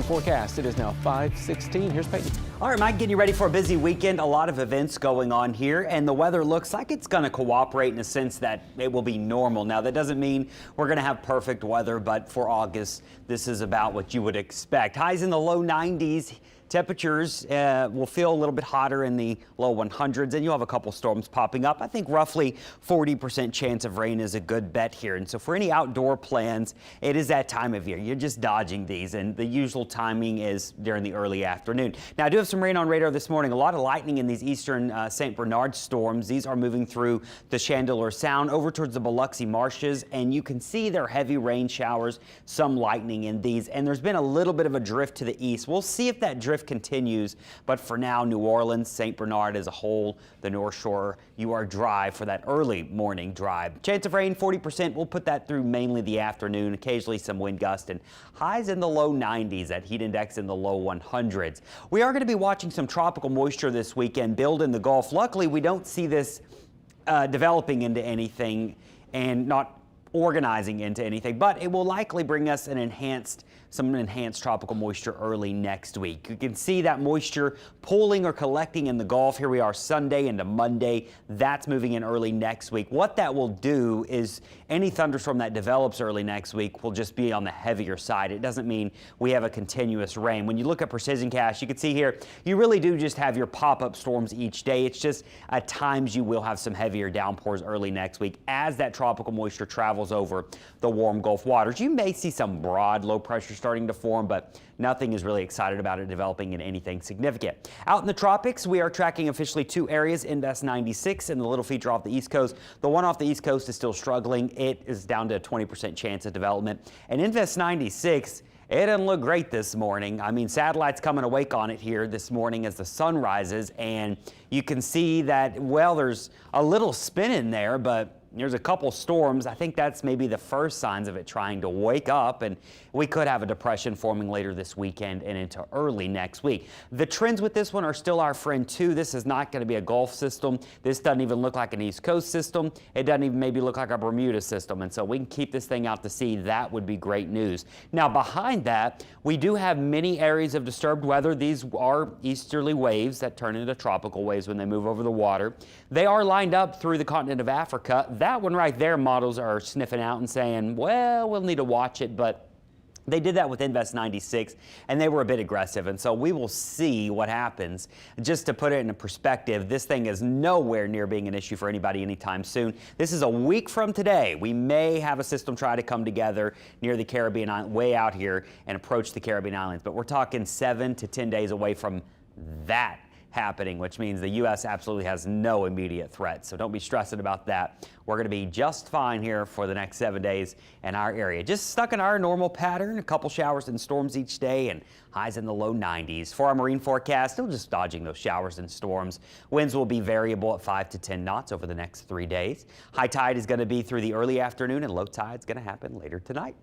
Forecast. It is now 5:16. Here's Peyton. All right, Mike, getting you ready for a busy weekend. A lot of events going on here, and the weather looks like it's going to cooperate in a sense that it will be normal. Now, that doesn't mean we're going to have perfect weather, but for August, this is about what you would expect. Highs in the low 90s. Temperatures will feel a little bit hotter in the low 100s, and you'll have a couple storms popping up. I think roughly 40% chance of rain is a good bet here. And so for any outdoor plans, it is that time of year. You're just dodging these, and the usual timing is during the early afternoon. Now, I do have some rain on radar this morning. A lot of lightning in these eastern St. Bernard storms. These are moving through the Chandeleur Sound over towards the Biloxi marshes, and you can see there are heavy rain showers, some lightning in these, and there's been a little bit of a drift to the east. We'll see if that drift continues, but for now, New Orleans, St. Bernard as a whole, the North Shore, you are dry for that early morning drive. Chance of rain 40%. We'll put that through mainly the afternoon, occasionally some wind gust, and highs in the low 90s, that heat index in the low 100s. We are going to be watching some tropical moisture this weekend build in the Gulf. Luckily, we don't see this developing into anything and not organizing into anything, but it will likely bring us some enhanced tropical moisture early next week. You can see that moisture pooling or collecting in the Gulf. Here we are Sunday into Monday. That's moving in early next week. What that will do is any thunderstorm that develops early next week will just be on the heavier side. It doesn't mean we have a continuous rain. When you look at precision cast, you can see here, you really do just have your pop-up storms each day. It's just at times you will have some heavier downpours early next week as that tropical moisture travels over the warm Gulf waters. You may see some broad low pressure starting to form, but nothing is really excited about it developing in anything significant. Out in the tropics, we are tracking officially two areas, Invest 96 and the little feature off the East Coast. The one off the East Coast is still struggling. It is down to a 20% chance of development. And Invest 96, it doesn't look great this morning. I mean, satellites coming awake on it here this morning as the sun rises, and you can see that, well, there's a little spin in there, but there's a couple storms. I think that's maybe the first signs of it trying to wake up, and we could have a depression forming later this weekend and into early next week. The trends with this one are still our friend too. This is not going to be a Gulf system. This doesn't even look like an East Coast system. It doesn't even maybe look like a Bermuda system, and so we can keep this thing out to sea. That would be great news. Now behind that, we do have many areas of disturbed weather. These are easterly waves that turn into tropical waves when they move over the water. They are lined up through the continent of Africa. That one right there, models are sniffing out and saying, well, we'll need to watch it, but they did that with Invest 96, and they were a bit aggressive, and so we will see what happens. Just to put it in perspective, this thing is nowhere near being an issue for anybody anytime soon. This is a week from today. We may have a system try to come together near the Caribbean Islands, way out here, and approach the Caribbean Islands, but we're talking 7 to 10 days away from that happening, which means the U.S. absolutely has no immediate threat. So don't be stressing about that. We're going to be just fine here for the next 7 days in our area. Just stuck in our normal pattern, a couple showers and storms each day and highs in the low 90s. For our marine forecast, still just dodging those showers and storms. Winds will be variable at 5 to 10 knots over the next 3 days. High tide is going to be through the early afternoon, and low tide is going to happen later tonight.